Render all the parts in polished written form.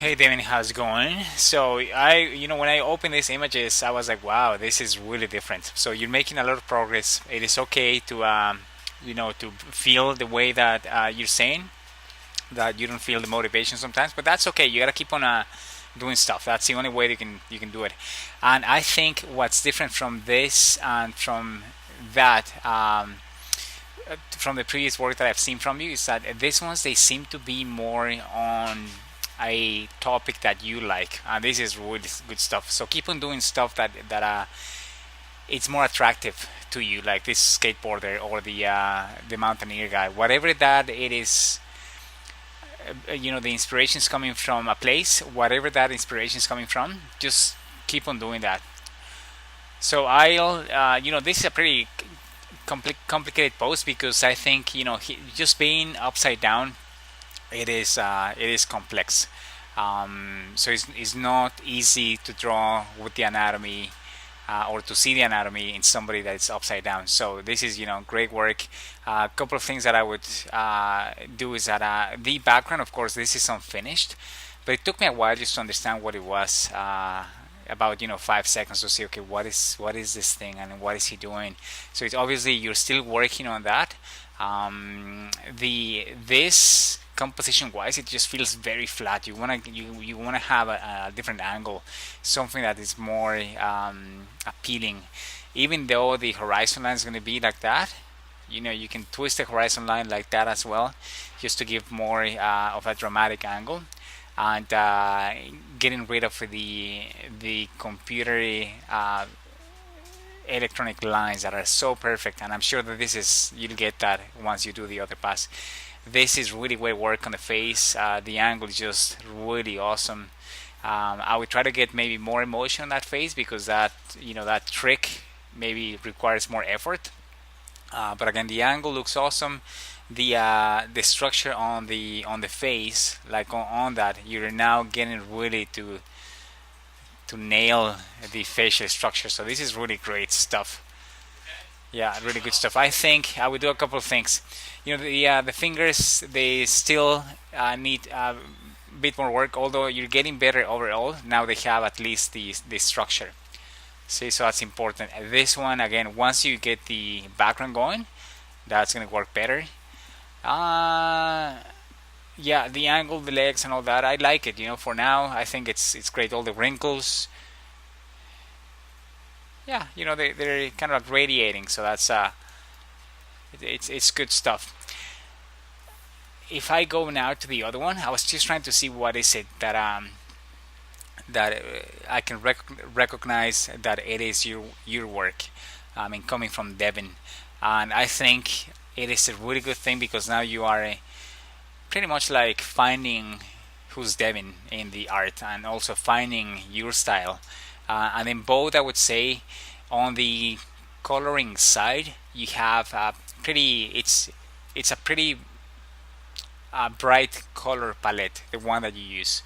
Hey Devin, how's it going? So when I opened these images, I was like, wow, this is really different. So you're making a lot of progress. It is okay to, to feel the way that you're saying that you don't feel the motivation sometimes, but that's okay. You gotta keep on doing stuff. That's the only way you can do it. And I think what's different from this and from that. From the previous work that I've seen from you is that these ones they seem to be more on a topic that you like, and this is really good stuff. So keep on doing stuff that it's more attractive to you, like this skateboarder or the mountaineer guy, whatever that it is. The inspiration is coming from a place, whatever that inspiration is coming from. Just keep on doing that. So this is a pretty complicated post because I think just being upside down it is complex. So it's not easy to draw with the anatomy or to see the anatomy in somebody that's upside down. So this is great work. A couple of things that I would do is that the background, of course, this is unfinished, but it took me a while just to understand what it was. About 5 seconds to see, okay, what is this thing and what is he doing. So it's obviously you're still working on that. The this composition wise, it just feels very flat. You wanna have a different angle, something that is more appealing. Even though the horizon line is going to be like that, you can twist the horizon line like that as well, just to give more of a dramatic angle. And getting rid of the computer electronic lines that are so perfect. And I'm sure that you'll get that once you do the other pass. This is really great work on the face. The angle is just really awesome. I would try to get maybe more emotion on that face because that trick maybe requires more effort. But again, the angle looks awesome. The structure on the face, like on that, you're now getting really to nail the facial structure. So this is really great stuff. Yeah, really good stuff. I think I would do a couple of things. The fingers they still need a bit more work. Although you're getting better overall, now they have at least the structure. See, so that's important. This one again, once you get the background going, that's gonna work better. Uh, yeah, the angle, the legs, and all that. I like it. For now, I think it's great. All the wrinkles, yeah, they're kind of like radiating. So that's it's good stuff. If I go now to the other one, I was just trying to see what is it that I can recognize that it is your work. I mean, coming from Devin, and I think it is a really good thing because now you are pretty much like finding who's Devin in the art and also finding your style. And in both, I would say on the coloring side, you have a pretty. It's a pretty bright color palette, the one that you use.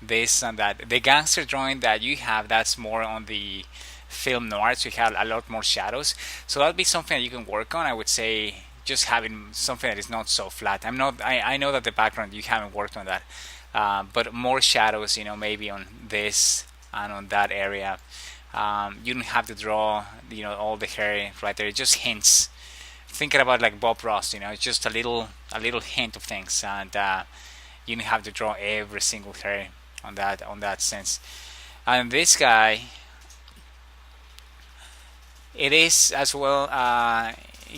This and that. The gangster drawing that you have, that's more on the film noir, so you have a lot more shadows. So that'll be something that you can work on. I would say just having something that is not so flat. I know that the background you haven't worked on that, but more shadows. Maybe on this and on that area. You don't have to draw all the hair right there. It just hints. Thinking about like Bob Ross, it's just a little hint of things, and you don't have to draw every single hair on that sense. And this guy, it is as well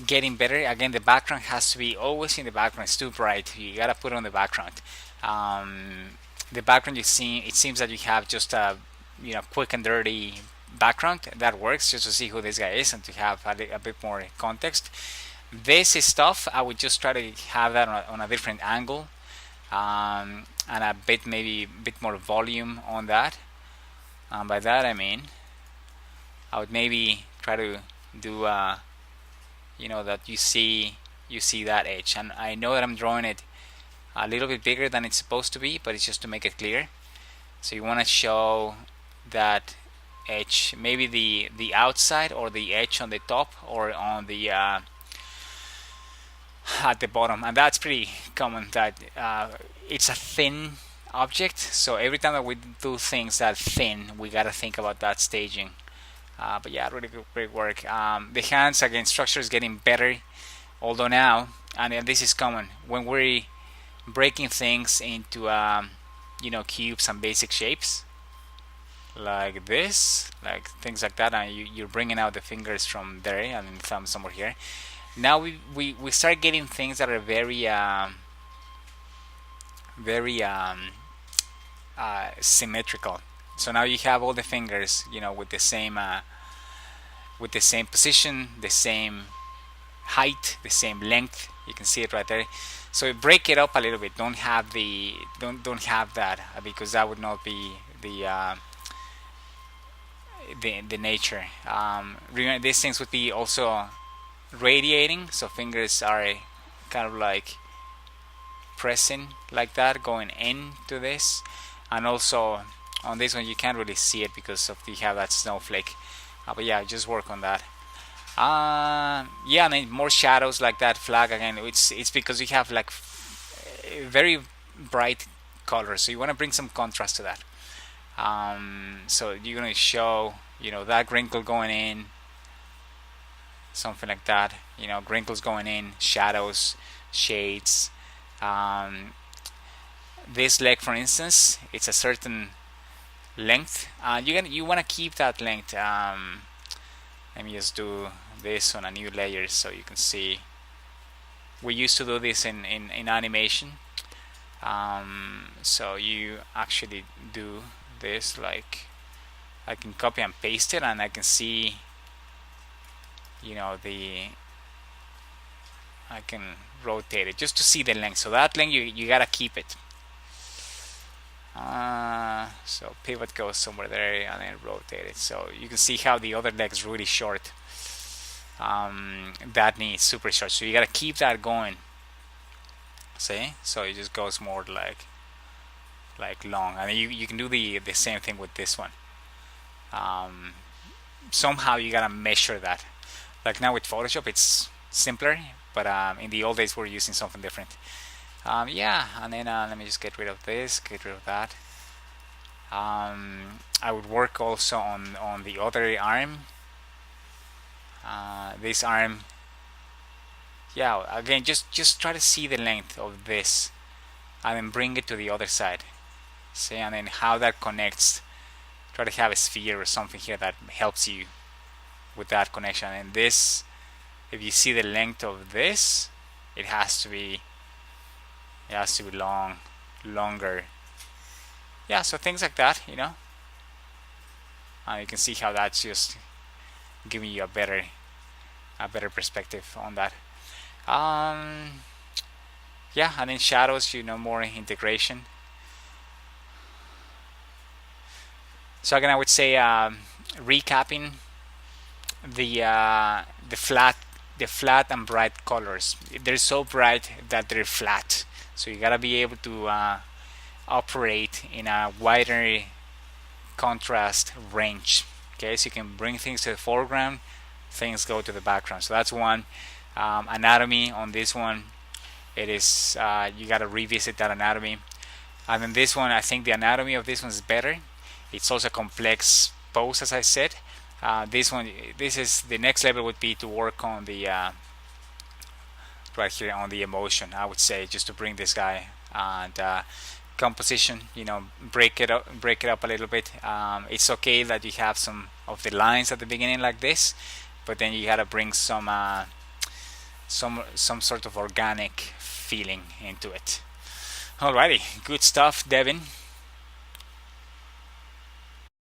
getting better. Again, the background has to be always in the background. It's too bright. You gotta put it on the background. The background you see, it seems that you have just a quick and dirty background that works just to see who this guy is and to have a bit more context. This is stuff I would just try to have that on a different angle, and a bit maybe a bit more volume on that. By that I mean I would maybe try to do that you see that edge, and I know that I'm drawing it a little bit bigger than it's supposed to be, but it's just to make it clear. So you want to show that edge, maybe the outside or the edge on the top or on the at the bottom, and that's pretty common. That it's a thin object. So every time that we do things that thin, we gotta think about that staging. But yeah, really good, great work. The hands again, structure is getting better. Although now, and this is common when we're breaking things into cubes and basic shapes like this, like things like that, and you're bringing out the fingers from there and thumb somewhere here. Now we start getting things that are very symmetrical. So now you have all the fingers, with the same position, the same height, the same length. You can see it right there. So break it up a little bit. Don't have that because that would not be the nature. Remember, these things would be also radiating. So fingers are kind of like pressing like that, going into this, and also on this one you can't really see it because of you have that snowflake. But yeah, just work on that. Yeah, and then more shadows like that flag again. It's because you have like very bright colors, so you want to bring some contrast to that. So you're gonna show that wrinkle going in, something like that. Wrinkles going in, shadows, shades. This leg, for instance, it's a certain length. You want to keep that length. Let me just do this on a new layer so you can see. We used to do this in animation. So you actually do this, like I can copy and paste it, and I can see I can rotate it just to see the length. So that length you gotta keep it. So pivot goes somewhere there and then rotate it. So you can see how the other leg is really short. That knee is super short. So you gotta keep that going. See? So it just goes more like long. And you can do the same thing with this one. Somehow you gotta measure that. Like now with Photoshop it's simpler, but in the old days we're using something different. Yeah, and then let me just get rid of this, get rid of that. I would work also on the other arm. This arm, yeah, again just try to see the length of this and then bring it to the other side. See, and then how that connects. Try to have a sphere or something here that helps you with that connection. And this, if you see the length of this, it has to be longer. Yeah, so things like that, you can see how that's just giving you a better perspective on that. Yeah, and then shadows, more integration. So again, I would say recapping the flat and bright colors. They're so bright that they're flat. So you gotta be able to operate in a wider contrast range. Okay, so you can bring things to the foreground, things go to the background. So that's one. Anatomy on this one, it is you gotta revisit that anatomy. And then this one, I think the anatomy of this one is better. It's also a complex pose, as I said. This is the next level would be to work on the right here on the emotion. I would say just to bring this guy and composition. Break it up a little bit. It's okay that you have some of the lines at the beginning like this, but then you gotta bring some sort of organic feeling into it. Alrighty, good stuff, Devin.